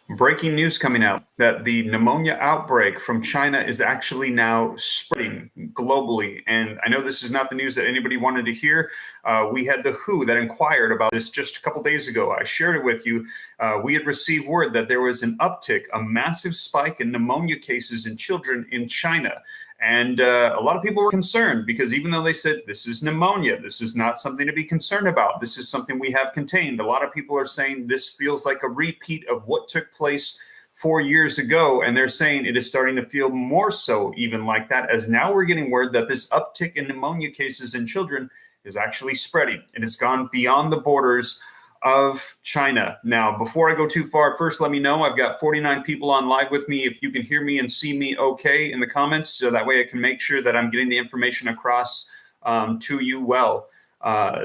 Breaking news coming out that the pneumonia outbreak from China is actually now spreading globally. And I know this is not the news that anybody wanted to hear. We had the WHO that inquired about this just a couple days ago. I shared it with you. We had received word that there was an uptick, a massive spike in pneumonia cases in children in China. And a lot of people were concerned because even though they said this is pneumonia, this is not something to be concerned about, this is something we have contained, a lot of people are saying this feels like a repeat of what took place 4 years ago. And they're saying it is starting to feel more so even like that, as now we're getting word that this uptick in pneumonia cases in children is actually spreading. It has gone beyond the borders of China. Now, before I go too far, first let me know I've got 49 people on live with me. If you can hear me and see me okay in the comments, so that way I can make sure that I'm getting the information across to you well.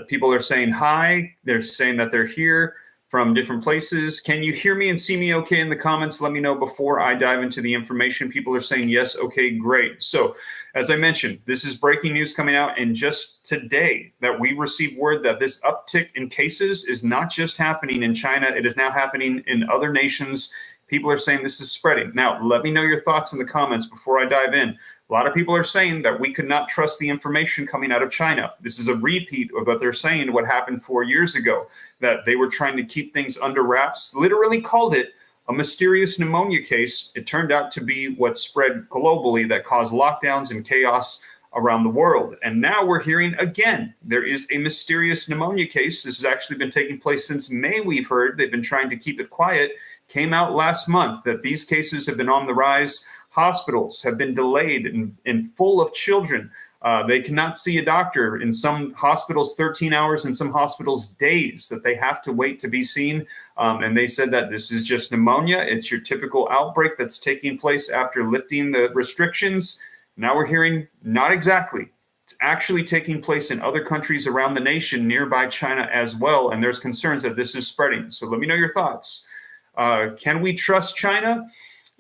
People are saying hi. They're saying that they're here from different places. Can you hear me and see me okay in the comments? Let me know before I dive into the information. People are saying yes, okay, great. So as I mentioned, this is breaking news coming out, and just today that we received word that this uptick in cases is not just happening in China, it is now happening in other nations. People are saying this is spreading. Now, let me know your thoughts in the comments before I dive in. A lot of people are saying that we could not trust the information coming out of China. This is a repeat of what they're saying, what happened 4 years ago, that they were trying to keep things under wraps, literally called it a mysterious pneumonia case. It turned out to be what spread globally that caused lockdowns and chaos around the world. And now we're hearing again, there is a mysterious pneumonia case. This has actually been taking place since May, we've heard. They've been trying to keep it quiet. Came out last month that these cases have been on the rise. Hospitals have been delayed and full of children. They cannot see a doctor. In some hospitals, 13 hours, in some hospitals, days that they have to wait to be seen. And they said that this is just pneumonia. It's your typical outbreak that's taking place after lifting the restrictions. Now we're hearing not exactly. It's actually taking place in other countries around the nation, nearby China as well. And there's concerns that this is spreading. So let me know your thoughts. Can we trust China?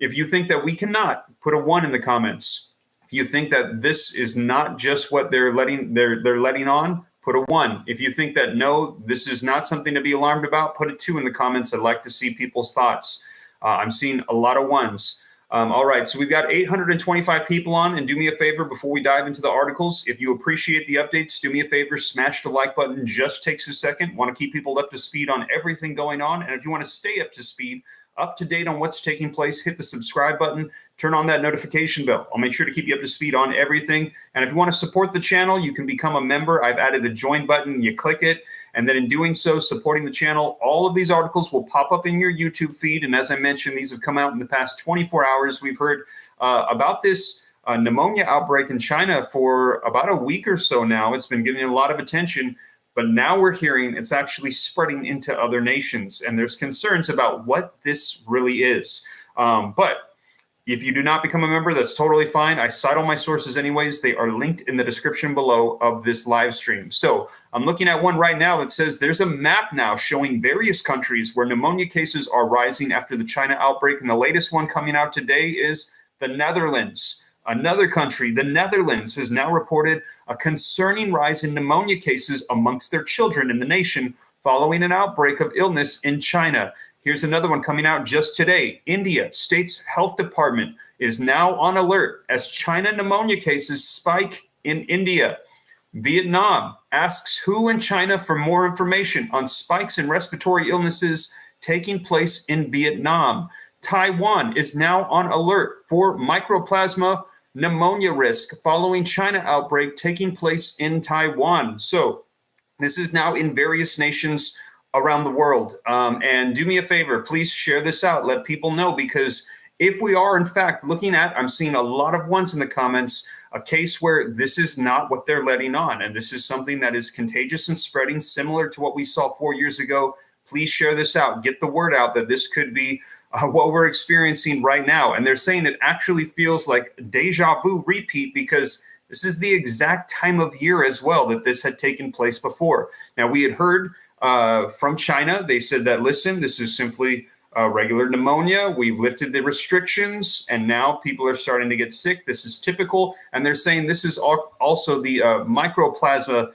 If you think that we cannot, put a 1 in the comments. If you think that this is not just what they're letting on, put a 1. If you think that no, this is not something to be alarmed about, put a 2 in the comments. I'd like to see people's thoughts. I'm seeing a lot of 1s. All right, so we've got 825 people on, and do me a favor before we dive into the articles. If you appreciate the updates, do me a favor, smash the like button. Just takes a second. Want to keep people up to speed on everything going on. And if you want to stay up to speed, up to date on what's taking place, hit the subscribe button, turn on that notification bell. I'll make sure to keep you up to speed on everything. And if you want to support the channel, you can become a member. I've added a join button. You click it. And then in doing so, supporting the channel, all of these articles will pop up in your YouTube feed. And as I mentioned, these have come out in the past 24 hours. We've heard about this pneumonia outbreak in China for about a week or so now. It's been getting a lot of attention. But now we're hearing it's actually spreading into other nations, and there's concerns about what this really is. But if you do not become a member, that's totally fine. I cite all my sources anyways. They are linked in the description below of this live stream. So I'm looking at one right now that says there's a map now showing various countries where pneumonia cases are rising after the China outbreak. And the latest one coming out today is the Netherlands. Another country, the Netherlands, has now reported a concerning rise in pneumonia cases amongst their children in the nation following an outbreak of illness in China. Here's another one coming out just today. India State's Health Department is now on alert as China pneumonia cases spike in India. Vietnam asks WHO in China for more information on spikes in respiratory illnesses taking place in Vietnam. Taiwan is now on alert for mycoplasma pneumonia risk following China outbreak taking place in Taiwan. So this is now in various nations around the world. And do me a favor, please share this out. Let people know, because if we are in fact looking at, I'm seeing a lot of 1s in the comments, a case where this is not what they're letting on. And this is something that is contagious and spreading, similar to what we saw 4 years ago. Please share this out. Get the word out that this could be what we're experiencing right now. And they're saying it actually feels like a deja vu repeat, because this is the exact time of year as well that this had taken place before. Now, we had heard from China. They said that, listen, this is simply regular pneumonia. We've lifted the restrictions, and now people are starting to get sick. This is typical. And they're saying this is also the mycoplasma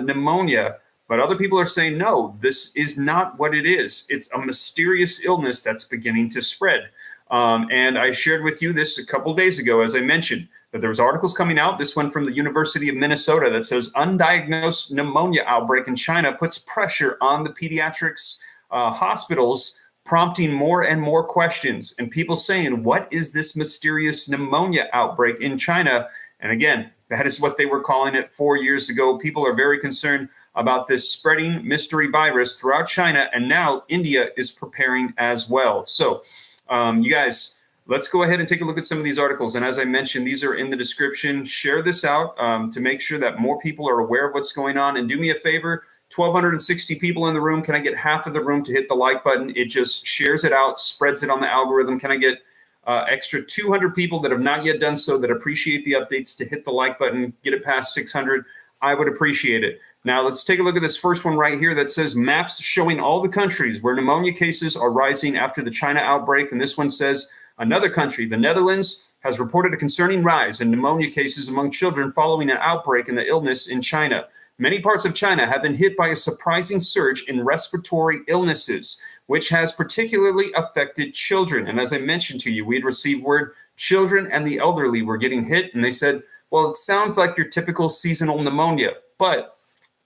pneumonia But other people are saying, no, this is not what it is. It's a mysterious illness that's beginning to spread. And I shared with you this a couple days ago, as I mentioned, that there was articles coming out. This one from the University of Minnesota that says undiagnosed pneumonia outbreak in China puts pressure on the pediatrics hospitals, prompting more and more questions. And people saying, what is this mysterious pneumonia outbreak in China? And again, that is what they were calling it 4 years ago. People are very concerned about this spreading mystery virus throughout China. And now India is preparing as well. So you guys, let's go ahead and take a look at some of these articles. And as I mentioned, these are in the description. Share this out to make sure that more people are aware of what's going on. And do me a favor, 1,260 people in the room. Can I get half of the room to hit the like button? It just shares it out, spreads it on the algorithm. Can I get extra 200 people that have not yet done so, that appreciate the updates, to hit the like button, get it past 600? I would appreciate it. Now let's take a look at this first one right here that says maps showing all the countries where pneumonia cases are rising after the China outbreak. And this one says another country, the Netherlands, has reported a concerning rise in pneumonia cases among children following an outbreak in the illness in China. Many parts of China have been hit by a surprising surge in respiratory illnesses, which has particularly affected children. And as I mentioned to you, we had received word children and the elderly were getting hit. And they said, well, it sounds like your typical seasonal pneumonia, but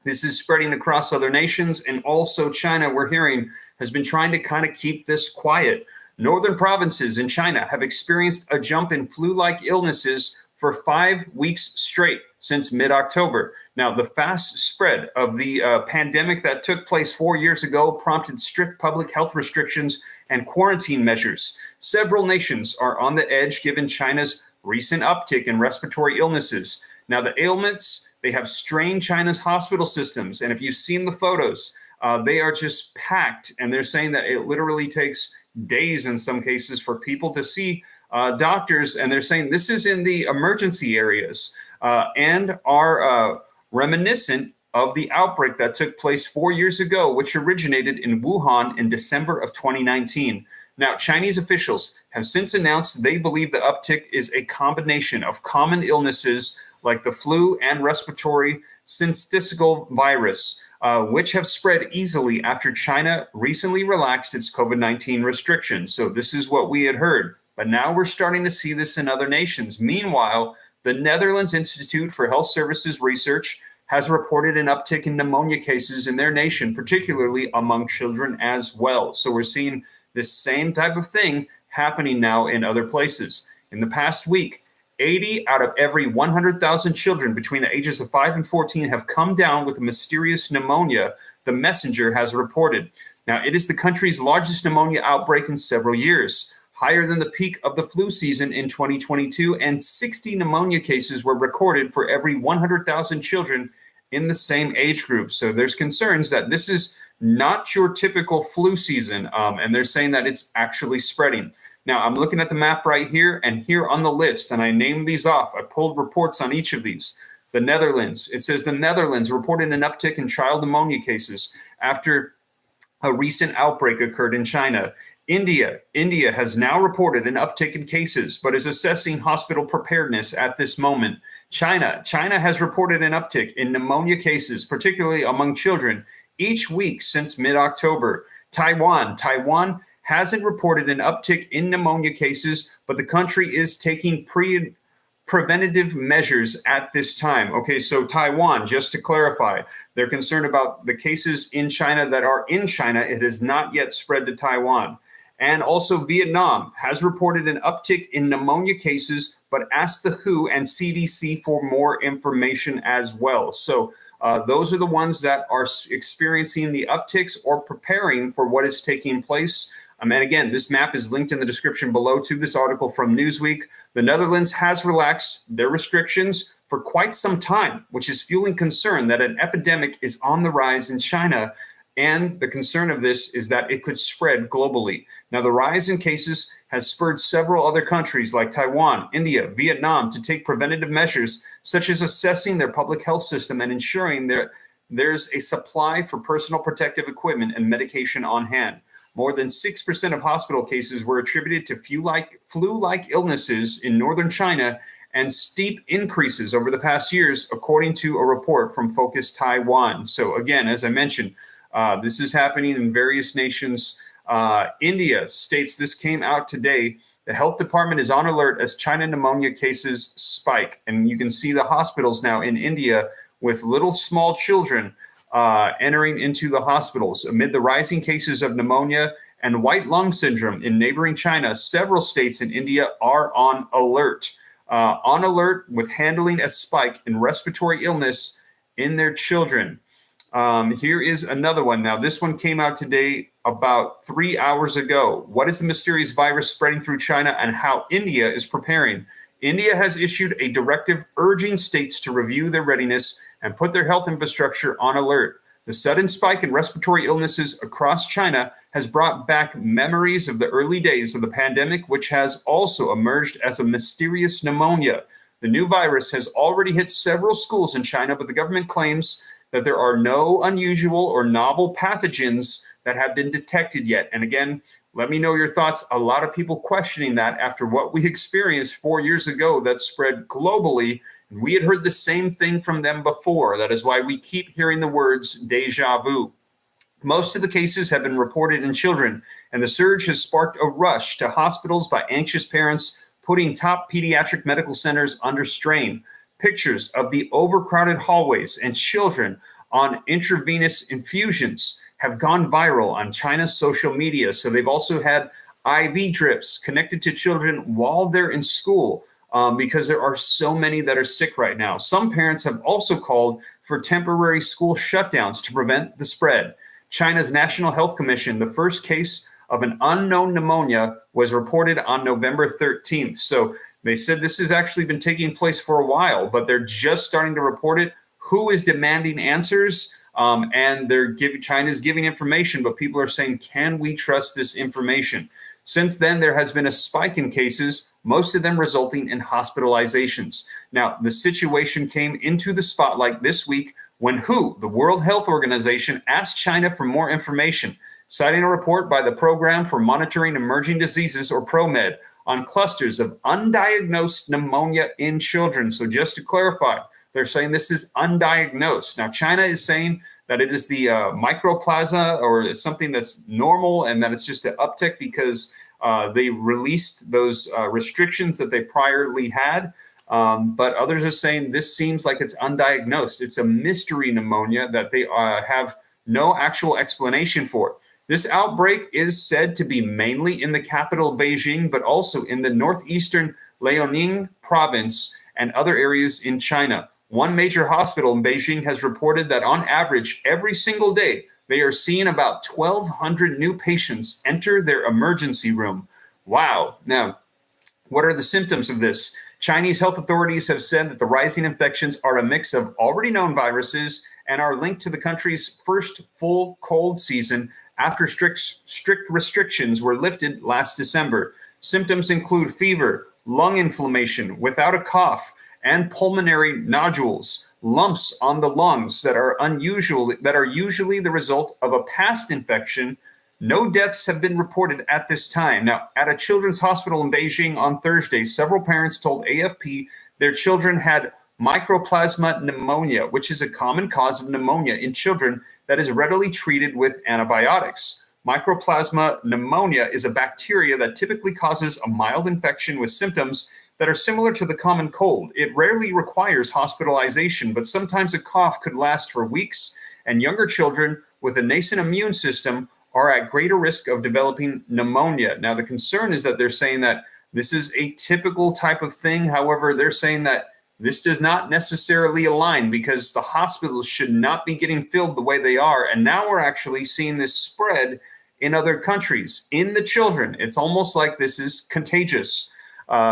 this is spreading across other nations. And also China, we're hearing, has been trying to kind of keep this quiet. Northern provinces in China have experienced a jump in flu-like illnesses for 5 weeks straight since mid-October. Now, the fast spread of the pandemic that took place 4 years ago prompted strict public health restrictions and quarantine measures. Several nations are on the edge given China's recent uptick in respiratory illnesses. Now, the ailments, they have strained China's hospital systems. And if you've seen the photos, they are just packed. And they're saying that it literally takes days in some cases for people to see doctors. And they're saying this is in the emergency areas and are reminiscent of the outbreak that took place 4 years ago, which originated in Wuhan in December of 2019. Now, Chinese officials have since announced they believe the uptick is a combination of common illnesses like the flu and respiratory syncytial virus, which have spread easily after China recently relaxed its COVID-19 restrictions. So this is what we had heard. But now we're starting to see this in other nations. Meanwhile, the Netherlands Institute for Health Services Research has reported an uptick in pneumonia cases in their nation, particularly among children as well. So we're seeing this same type of thing happening now in other places. In the past week, 80 out of every 100,000 children between the ages of 5 and 14 have come down with a mysterious pneumonia, the Messenger has reported. Now, it is the country's largest pneumonia outbreak in several years, higher than the peak of the flu season in 2022, and 60 pneumonia cases were recorded for every 100,000 children in the same age group. So there's concerns that this is not your typical flu season, and they're saying that it's actually spreading. Now, I'm looking at the map right here, and here on the list, and I named these off. I pulled reports on each of these. The Netherlands, it says the Netherlands reported an uptick in child pneumonia cases after a recent outbreak occurred in China. India has now reported an uptick in cases, but is assessing hospital preparedness at this moment. China has reported an uptick in pneumonia cases, particularly among children, each week since mid-October. Taiwan hasn't reported an uptick in pneumonia cases, but the country is taking preventative measures at this time. Okay, so Taiwan, just to clarify, they're concerned about the cases in China that are in China. It has not yet spread to Taiwan. And also Vietnam has reported an uptick in pneumonia cases, but asked the WHO and CDC for more information as well. So those are the ones that are experiencing the upticks or preparing for what is taking place. And again, this map is linked in the description below to this article from Newsweek. The Netherlands has relaxed their restrictions for quite some time, which is fueling concern that an epidemic is on the rise in China. And the concern of this is that it could spread globally. Now, the rise in cases has spurred several other countries like Taiwan, India, Vietnam to take preventative measures, such as assessing their public health system and ensuring there's a supply for personal protective equipment and medication on hand. More than 6% of hospital cases were attributed to flu-like illnesses in northern China, and steep increases over the past years, according to a report from Focus Taiwan. So again, as I mentioned, this is happening in various nations. India states this came out today. The health department is on alert as China pneumonia cases spike. And you can see the hospitals now in India with little small children entering into the hospitals. Amid the rising cases of pneumonia and white lung syndrome in neighboring China, several states in India are on alert. With handling a spike in respiratory illness in their children. Here is another one. Now, this one came out today about 3 hours ago. What is the mysterious virus spreading through China and how India is preparing? India has issued a directive urging states to review their readiness and put their health infrastructure on alert. The sudden spike in respiratory illnesses across China has brought back memories of the early days of the pandemic, which has also emerged as a mysterious pneumonia. The new virus has already hit several schools in China, but the government claims that there are no unusual or novel pathogens that have been detected yet. And again, let me know your thoughts. A lot of people questioning that after what we experienced 4 years ago that spread globally. And we had heard the same thing from them before. That is why we keep hearing the words deja vu. Most of the cases have been reported in children, and the surge has sparked a rush to hospitals by anxious parents, putting top pediatric medical centers under strain. Pictures of the overcrowded hallways and children on intravenous infusions have gone viral on China's social media. So they've also had IV drips connected to children while they're in school because there are so many that are sick right now. Some parents have also called for temporary school shutdowns to prevent the spread. China's National Health Commission, the first case of an unknown pneumonia was reported on November 13th. So they said this has actually been taking place for a while, but they're just starting to report it. Who is demanding answers? And China's giving information, but people are saying, can we trust this information? Since then, there has been a spike in cases, most of them resulting in hospitalizations. Now, the situation came into the spotlight this week when the World Health Organization, asked China for more information, citing a report by the Program for Monitoring Emerging Diseases, or PROMED, on clusters of undiagnosed pneumonia in children. So just to clarify, they're saying this is undiagnosed. Now, China is saying that it is the mycoplasma, or it's something that's normal, and that it's just an uptick because they released those restrictions that they priorly had. But others are saying this seems like it's undiagnosed. It's a mystery pneumonia that they have no actual explanation for. This outbreak is said to be mainly in the capital, Beijing, but also in the northeastern Liaoning province and other areas in China. One major hospital in Beijing has reported that on average, every single day, they are seeing about 1,200 new patients enter their emergency room. Wow. Now, what are the symptoms of this? Chinese health authorities have said that the rising infections are a mix of already known viruses and are linked to the country's first full cold season after strict restrictions were lifted last December. Symptoms include fever, lung inflammation without a cough, and pulmonary nodules, lumps on the lungs that are usually the result of a past infection. No deaths have been reported at this time. Now, at a children's hospital in Beijing on Thursday, several parents told AFP their children had mycoplasma pneumonia, which is a common cause of pneumonia in children that is readily treated with antibiotics. Mycoplasma pneumonia is a bacteria that typically causes a mild infection with symptoms that are similar to the common cold. It rarely requires hospitalization, but sometimes a cough could last for weeks, and younger children with a nascent immune system are at greater risk of developing pneumonia. Now, the concern is that they're saying that this is a typical type of thing. However, they're saying that this does not necessarily align because the hospitals should not be getting filled the way they are. And now we're actually seeing this spread in other countries, in the children. It's almost like this is contagious.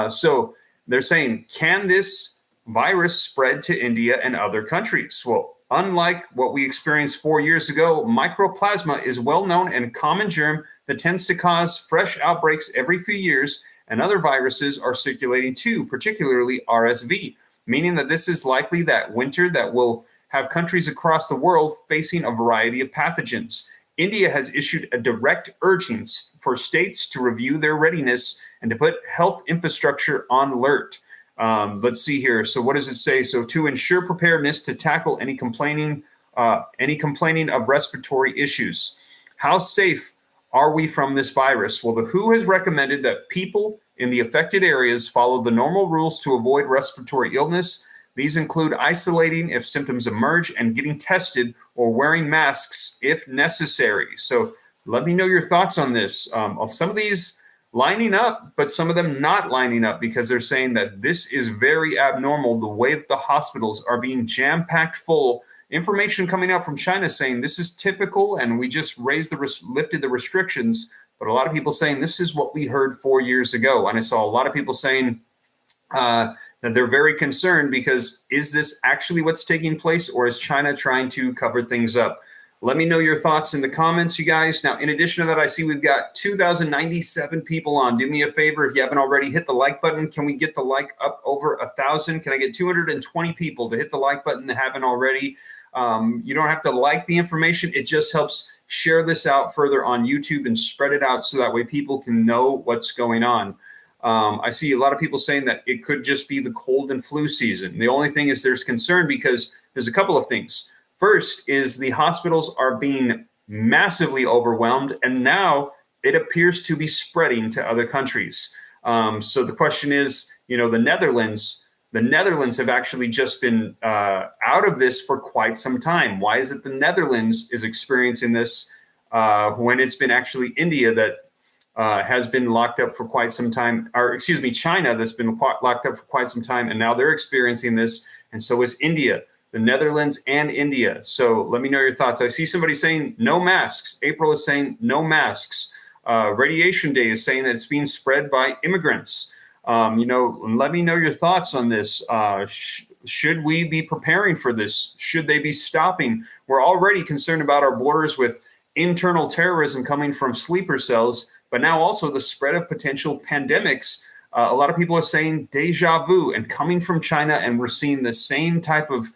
So they're saying, can this virus spread to India and other countries? Well, unlike what we experienced 4 years ago, mycoplasma is well-known and common germ that tends to cause fresh outbreaks every few years, and other viruses are circulating too, particularly RSV, meaning that this is likely that winter that will have countries across the world facing a variety of pathogens. India has issued a direct urging for states to review their readiness and to put health infrastructure on alert. Let's see here. So what does it say? So to ensure preparedness to tackle any complaining of respiratory issues. How safe are we from this virus? Well, the WHO has recommended that people in the affected areas follow the normal rules to avoid respiratory illness. These include isolating if symptoms emerge and getting tested or wearing masks if necessary. So let me know your thoughts on this. Some of these lining up, but some of them not lining up, because they're saying that this is very abnormal, the way that the hospitals are being jam-packed full. Information coming out from China saying this is typical and we just lifted the restrictions, but a lot of people saying this is what we heard 4 years ago. And I saw a lot of people saying that they're very concerned because is this actually what's taking place, or is China trying to cover things up? Let me know your thoughts in the comments, you guys. Now, in addition to that, I see we've got 2,097 people on. Do me a favor, if you haven't already, hit the like button. Can we get the like up over 1,000? Can I get 220 people to hit the like button that haven't already? You don't have to like the information. It just helps share this out further on YouTube and spread it out so that way people can know what's going on. I see a lot of people saying that it could just be the cold and flu season. The only thing is there's concern because there's a couple of things. First is the hospitals are being massively overwhelmed, and now it appears to be spreading to other countries. So the question is, the Netherlands have actually just been out of this for quite some time. Why is it the Netherlands is experiencing this when it's been actually India that has been locked up for quite some time, or excuse me, China that's been locked up for quite some time, and now they're experiencing this, and so is India. The Netherlands and India. So let me know your thoughts. I see somebody saying no masks. April is saying no masks. Radiation Day is saying that it's being spread by immigrants. Let me know your thoughts on this. Should we be preparing for this? Should they be stopping? We're already concerned about our borders with internal terrorism coming from sleeper cells, but now also the spread of potential pandemics. A lot of people are saying deja vu and coming from China, and we're seeing the same type of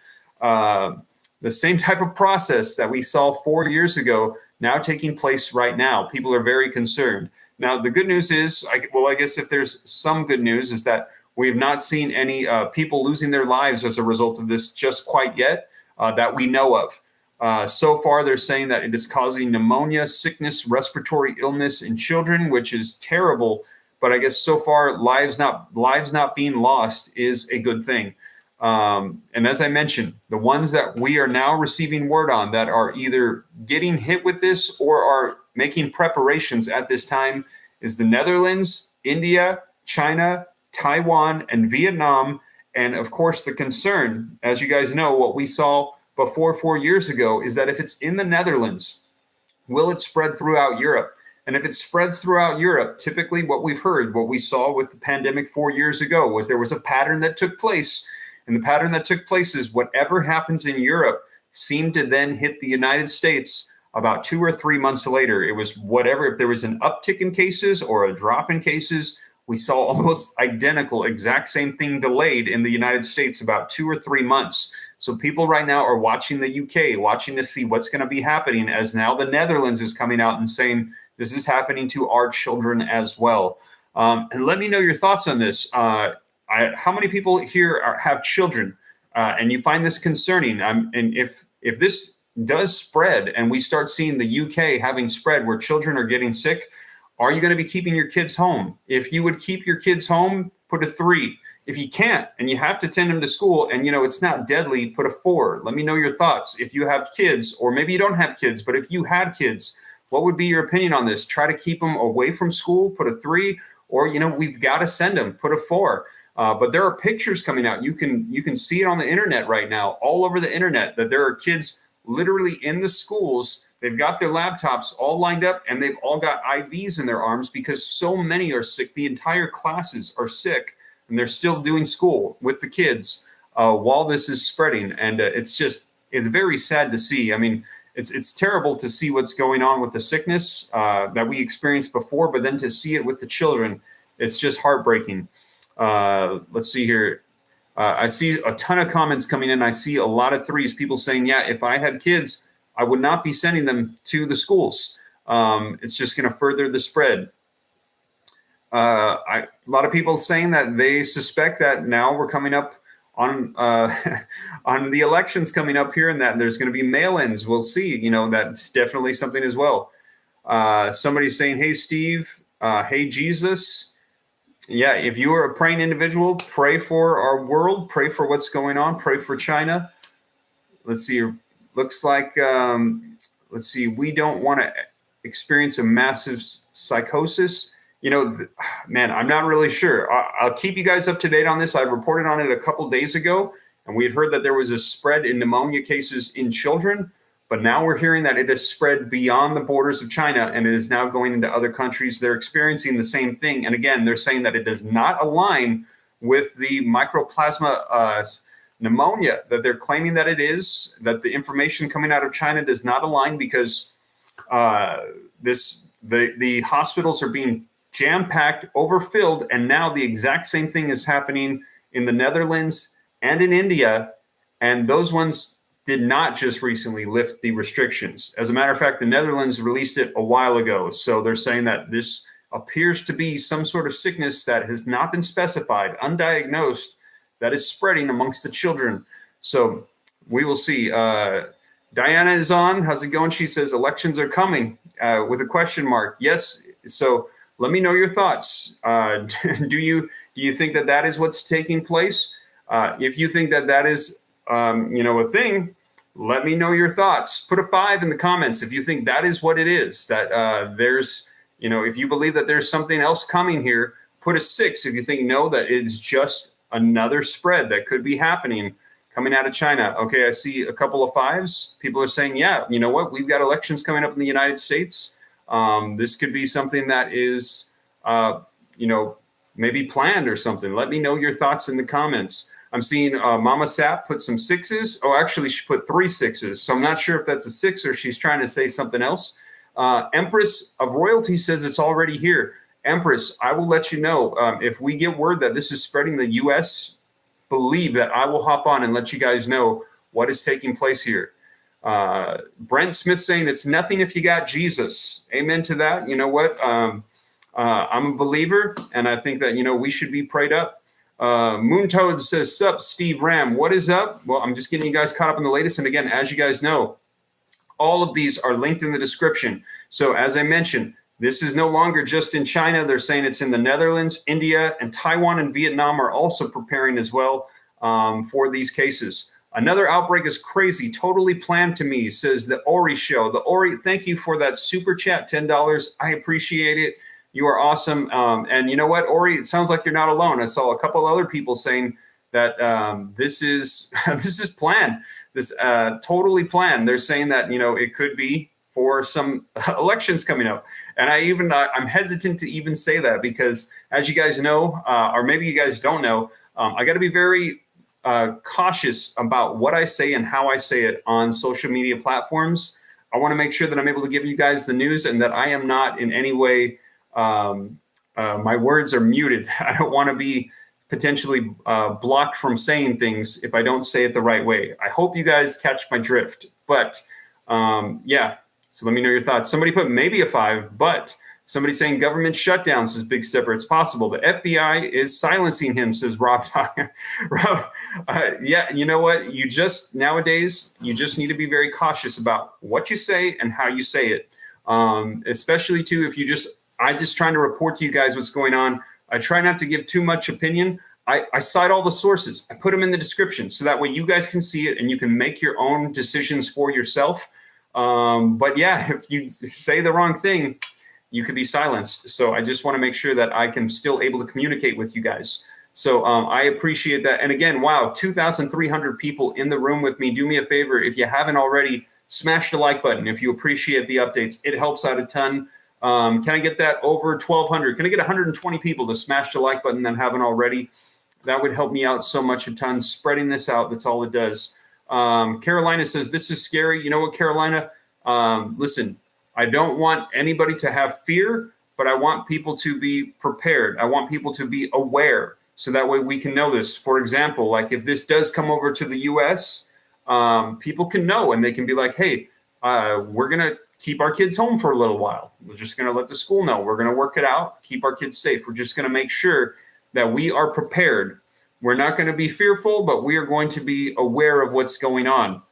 process that we saw 4 years ago now taking place right now. People are very concerned. Now, the good news is, I guess if there's some good news, is that we have not seen any people losing their lives as a result of this just quite yet that we know of. So far, they're saying that it is causing pneumonia, sickness, respiratory illness in children, which is terrible. But I guess so far, lives not being lost is a good thing. And as I mentioned, the ones that we are now receiving word on that are either getting hit with this or are making preparations at this time is the Netherlands, India, China, Taiwan, and Vietnam. And of course, the concern, as you guys know, what we saw before 4 years ago is that if it's in the Netherlands, will it spread throughout Europe? And if it spreads throughout Europe, typically what we've heard, what we saw with the pandemic 4 years ago was there was a pattern that took place. And the pattern that took place is whatever happens in Europe seemed to then hit the United States about 2 or 3 months later. It was whatever, if there was an uptick in cases or a drop in cases, we saw almost identical, exact same thing delayed in the United States about 2 or 3 months. So people right now are watching the UK, watching to see what's going to be happening, as now the Netherlands is coming out and saying this is happening to our children as well. And let me know your thoughts on this. How many people here have children and you find this concerning? And if this does spread and we start seeing the UK having spread where children are getting sick, are you going to be keeping your kids home? If you would keep your kids home, put a 3. If you can't and you have to send them to school and it's not deadly, put a 4. Let me know your thoughts. If you have kids, or maybe you don't have kids, but if you had kids, what would be your opinion on this? Try to keep them away from school, put a 3, or we've got to send them, put a 4. But there are pictures coming out. You can see it on the internet right now, all over the internet, that there are kids literally in the schools. They've got their laptops all lined up and they've all got IVs in their arms because so many are sick. The entire classes are sick and they're still doing school with the kids while this is spreading. And it's very sad to see. I mean, it's terrible to see what's going on with the sickness that we experienced before, but then to see it with the children, it's just heartbreaking. Let's see here. I see a ton of comments coming in. I see a lot of 3s, people saying, yeah, if I had kids, I would not be sending them to the schools. It's just going to further the spread. A lot of people saying that they suspect that now we're coming up on on the elections coming up here, and that there's going to be mail-ins. We'll see. You know, that's definitely something as well. Somebody's saying, "Hey, Steve. Hey, Jesus." Yeah, if you are a praying individual, pray for our world. Pray for what's going on. Pray for China. Let's see. Looks like let's see. We don't want to experience a massive psychosis. You know, man, I'm not really sure. I'll keep you guys up to date on this. I reported on it a couple days ago, and we had heard that there was a spread in pneumonia cases in children, but now we're hearing that it has spread beyond the borders of China, and it is now going into other countries. They're experiencing the same thing. And again, they're saying that it does not align with the mycoplasma pneumonia that they're claiming that it is, that the information coming out of China does not align because the hospitals are being jam-packed, overfilled, and now the exact same thing is happening in the Netherlands and in India, and those ones did not just recently lift the restrictions. As a matter of fact, the Netherlands released it a while ago, so they're saying that this appears to be some sort of sickness that has not been specified, undiagnosed, that is spreading amongst the children. So we will see. Diana is on. How's it going? She says elections are coming with a question mark. Yes, so let me know your thoughts. Do you think that that is what's taking place? If you think that that is, a thing, let me know your thoughts. Put a 5 in the comments if you think that is what it is. That there's, if you believe that there's something else coming here, put a 6 if you think no, that it's just another spread that could be happening coming out of China. Okay, I see a couple of 5s. People are saying, yeah, you know what? We've got elections coming up in the United States. This could be something that is, maybe planned or something. Let me know your thoughts in the comments. I'm seeing Mama Sap put some 6s. Oh, actually, she put 3 6s. So I'm not sure if that's a 6 or she's trying to say something else. Empress of Royalty says it's already here. Empress, I will let you know if we get word that this is spreading the U.S., believe that I will hop on and let you guys know what is taking place here. Brent Smith saying it's nothing if you got Jesus. Amen to that. You know what? I'm a believer, and I think that, we should be prayed up. Moontoad says, sup, Steve Ram. What is up? Well, I'm just getting you guys caught up on the latest. And again, as you guys know, all of these are linked in the description. So as I mentioned, this is no longer just in China. They're saying it's in the Netherlands, India, and Taiwan and Vietnam are also preparing as well for these cases. Another outbreak is crazy, totally planned to me, says the Ori Show. The Ori, thank you for that super chat, $10. I appreciate it. You are awesome. And you know what, Ori, it sounds like you're not alone. I saw a couple other people saying that this is planned. This totally planned. They're saying that, it could be for some elections coming up. And I'm hesitant to even say that because, as you guys know, or maybe you guys don't know, I got to be very cautious about what I say and how I say it on social media platforms. I want to make sure that I'm able to give you guys the news and that I am not in any way, my words are muted. I don't want to be potentially blocked from saying things if I don't say it the right way. I hope you guys catch my drift. But yeah, so let me know your thoughts. Somebody put maybe a 5, but somebody saying government shutdown, says Big Stepper. It's possible. The FBI is silencing him, says Rob. Rob, yeah, you know what? Nowadays, you just need to be very cautious about what you say and how you say it. Especially too, if I just trying to report to you guys what's going on. I try not to give too much opinion. I cite all the sources. I put them in the description so that way you guys can see it and you can make your own decisions for yourself. But yeah, if you say the wrong thing, you could be silenced. So I just want to make sure that I can still able to communicate with you guys. So I appreciate that. And again, wow, 2,300 people in the room with me. Do me a favor, if you haven't already, smash the like button. If you appreciate the updates, it helps out a ton. Can I get that over 1,200? Can I get 120 people to smash the like button that haven't already? That would help me out so much a ton. Spreading this out, that's all it does. Carolina says, this is scary. You know what, Carolina? Listen, I don't want anybody to have fear, but I want people to be prepared. I want people to be aware so that way we can know this. For example, like if this does come over to the U.S., people can know and they can be like, hey, we're going to keep our kids home for a little while. We're just going to let the school know. We're going to work it out, keep our kids safe. We're just going to make sure that we are prepared. We're not going to be fearful, but we are going to be aware of what's going on.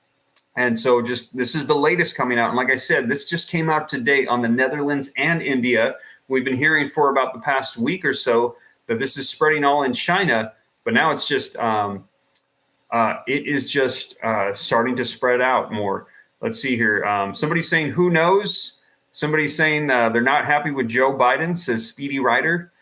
And so this is the latest coming out. And like I said, this just came out today on the Netherlands and India. We've been hearing for about the past week or so that this is spreading all in China, but now it's just, it is just starting to spread out more. Let's see here. Somebody's saying, who knows? Somebody's saying they're not happy with Joe Biden, says Speedy Rider.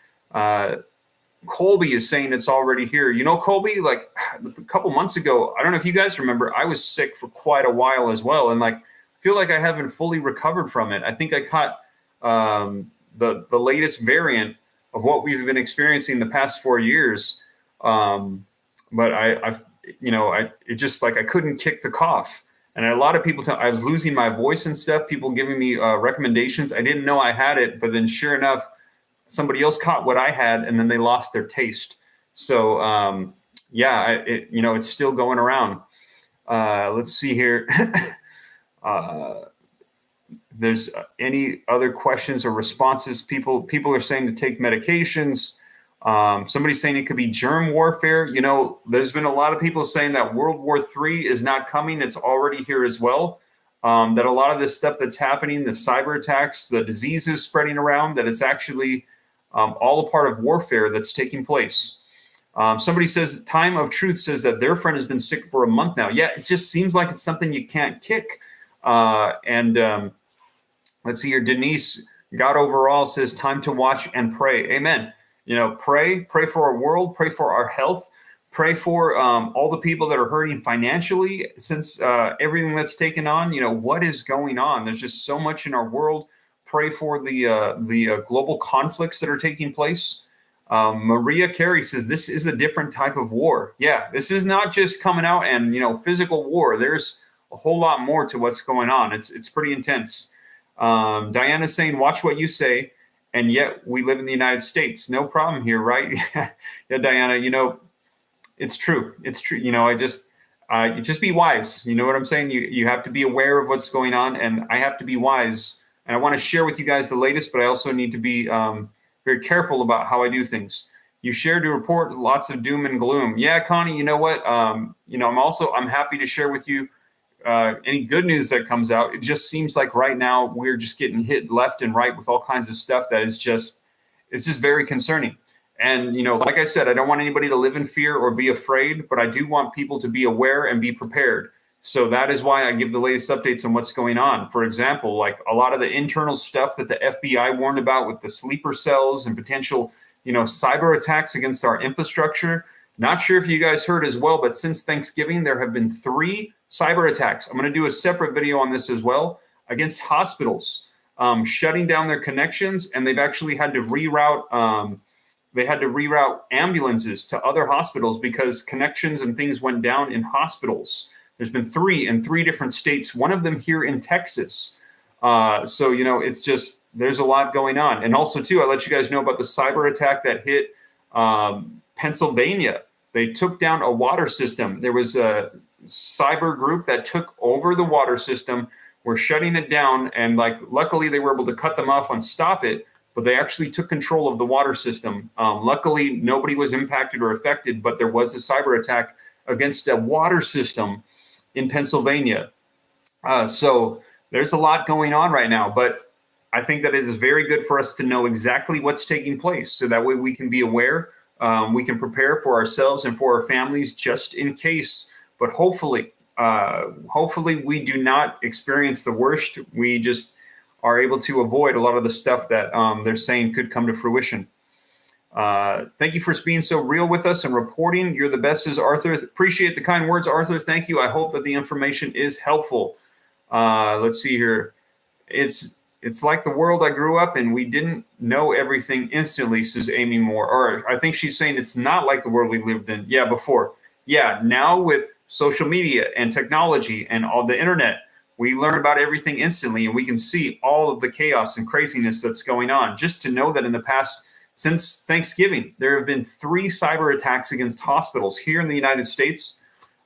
Colby is saying it's already here. You know, Colby, like a couple months ago, I don't know if you guys remember, I was sick for quite a while as well. And like, feel like I haven't fully recovered from it. I think I caught the latest variant of what we've been experiencing the past 4 years. But it just like, I couldn't kick the cough. And a lot of people tell I was losing my voice and stuff, people giving me recommendations. I didn't know I had it, but then sure enough, somebody else caught what I had, and then they lost their taste. So it's still going around. Let's see here. There's any other questions or responses? People are saying to take medications. Somebody's saying it could be germ warfare. You know, there's been a lot of people saying that World War III is not coming. It's already here as well. That a lot of this stuff that's happening, the cyber attacks, the diseases spreading around, that it's actually all a part of warfare that's taking place. Somebody says, Time of Truth says that their friend has been sick for a month now. Yeah, it just seems like it's something you can't kick. Let's see here. Denise, God overall says, time to watch and pray. Amen. You know, pray for our world, pray for our health, pray for all the people that are hurting financially since everything that's taken on. You know, what is going on? There's just so much in our world. Pray for the global conflicts that are taking place. Maria Carey says this is a different type of war. Yeah, this is not just coming out and, physical war. There's a whole lot more to what's going on. It's pretty intense. Diana's saying, watch what you say. And yet we live in the United States. No problem here, right? Yeah, Diana, it's true. It's true. You just be wise. You know what I'm saying? You have to be aware of what's going on, and I have to be wise. And I want to share with you guys the latest, but I also need to be very careful about how I do things. You share to report lots of doom and gloom. Yeah, Connie, you know what? I'm happy to share with you any good news that comes out. It just seems like right now we're just getting hit left and right with all kinds of stuff that is it's just very concerning. And, like I said, I don't want anybody to live in fear or be afraid, but I do want people to be aware and be prepared. So that is why I give the latest updates on what's going on. For example, like a lot of the internal stuff that the FBI warned about with the sleeper cells and potential, cyber attacks against our infrastructure. Not sure if you guys heard as well, but since Thanksgiving, there have been 3 cyber attacks. I'm going to do a separate video on this as well, against hospitals, shutting down their connections, and they've actually had to reroute. They had to reroute ambulances to other hospitals because connections and things went down in hospitals. There's been 3 in 3 different states, one of them here in Texas. So, it's just, there's a lot going on. And also, too, I let you guys know about the cyber attack that hit Pennsylvania. They took down a water system. There was a cyber group that took over the water system. We're shutting it down. And luckily, they were able to cut them off and stop it. But they actually took control of the water system. Luckily, nobody was impacted or affected, but there was a cyber attack against a water system in Pennsylvania. So there's a lot going on right now, but I think that it is very good for us to know exactly what's taking place. So that way we can be aware, we can prepare for ourselves and for our families just in case. But hopefully we do not experience the worst. We just are able to avoid a lot of the stuff that they're saying could come to fruition. Thank you for being so real with us and reporting. You're the best, says Arthur. Appreciate the kind words, Arthur. Thank you. I hope that the information is helpful. Let's see here. It's like the world I grew up in. We didn't know everything instantly, says Amy Moore. Or I think she's saying it's not like the world we lived in. Yeah, before. Yeah, now with social media and technology and all the internet, we learn about everything instantly, and we can see all of the chaos and craziness that's going on. Just to know that in the past, since Thanksgiving, there have been 3 cyber attacks against hospitals here in the United States.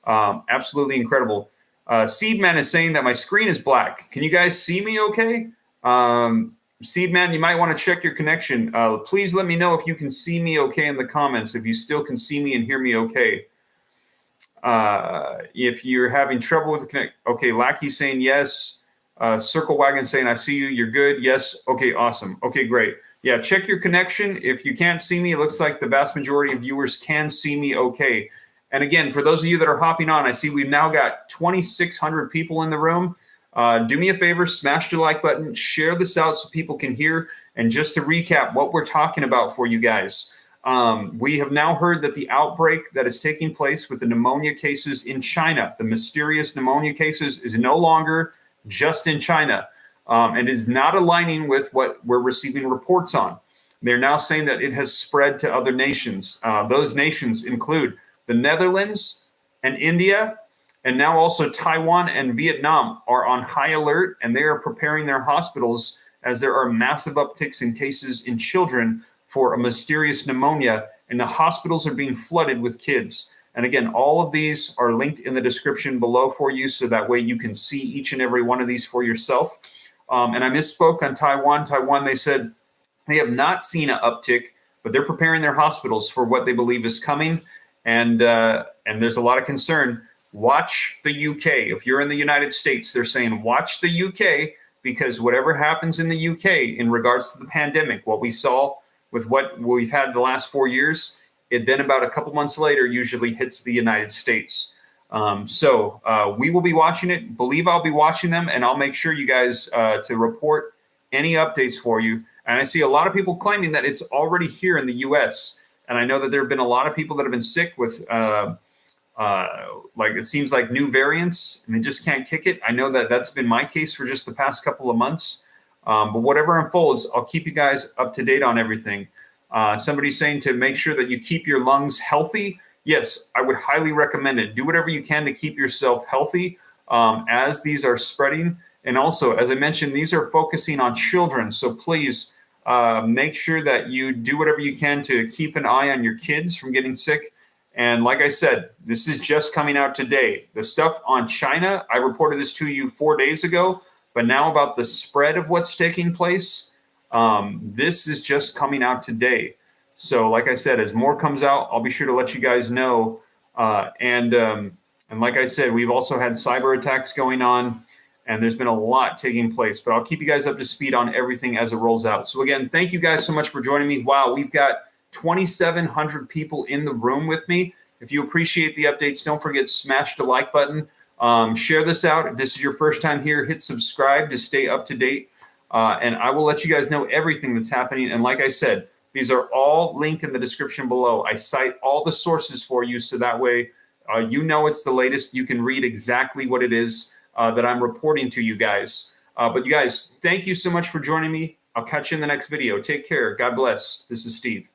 Absolutely incredible. Seedman is saying that my screen is black. Can you guys see me okay? Seedman, you might want to check your connection. Please let me know if you can see me okay in the comments, if you still can see me and hear me okay. If you're having trouble with the connect, okay, Lackey's saying yes. Circle Wagon saying, I see you, you're good. Yes, okay, awesome. Okay, great. Yeah, check your connection. If you can't see me, it looks like the vast majority of viewers can see me okay. And again, for those of you that are hopping on, I see we've now got 2,600 people in the room. Do me a favor, smash the like button, share this out so people can hear. And just to recap what we're talking about for you guys, we have now heard that the outbreak that is taking place with the pneumonia cases in China, the mysterious pneumonia cases, is no longer just in China, and is not aligning with what we're receiving reports on. They're now saying that it has spread to other nations. Those nations include the Netherlands and India, and now also Taiwan and Vietnam are on high alert, and they are preparing their hospitals as there are massive upticks in cases in children for a mysterious pneumonia, and the hospitals are being flooded with kids. And again, all of these are linked in the description below for you, so that way you can see each and every one of these for yourself. And I misspoke on Taiwan. Taiwan, they said they have not seen an uptick, but they're preparing their hospitals for what they believe is coming. And there's a lot of concern. Watch the UK. If you're in the United States, they're saying watch the UK, because whatever happens in the UK in regards to the pandemic, what we saw with what we've had the last 4 years, it then about a couple months later usually hits the United States. So we will be watching it. Believe I'll be watching them, and I'll make sure you guys to report any updates for you. And I see a lot of people claiming that it's already here in the U.S. And I know that there have been a lot of people that have been sick with, like it seems like new variants, and they just can't kick it. I know that that's been my case for just the past couple of months. But whatever unfolds, I'll keep you guys up to date on everything. Somebody's saying to make sure that you keep your lungs healthy. Yes, I would highly recommend it. Do whatever you can to keep yourself healthy as these are spreading. And also, as I mentioned, these are focusing on children. So please make sure that you do whatever you can to keep an eye on your kids from getting sick. And like I said, this is just coming out today. The stuff on China, I reported this to you 4 days ago. But now about the spread of what's taking place, this is just coming out today. So like I said, as more comes out, I'll be sure to let you guys know. And like I said, we've also had cyber attacks going on, and there's been a lot taking place. But I'll keep you guys up to speed on everything as it rolls out. So again, thank you guys so much for joining me. Wow, we've got 2,700 people in the room with me. If you appreciate the updates, don't forget, smash the like button. Share this out. If this is your first time here, hit subscribe to stay up to date. And I will let you guys know everything that's happening. And like I said, these are all linked in the description below. I cite all the sources for you, so that way you know it's the latest. You can read exactly what it is that I'm reporting to you guys. But you guys, thank you so much for joining me. I'll catch you in the next video. Take care. God bless. This is Steve.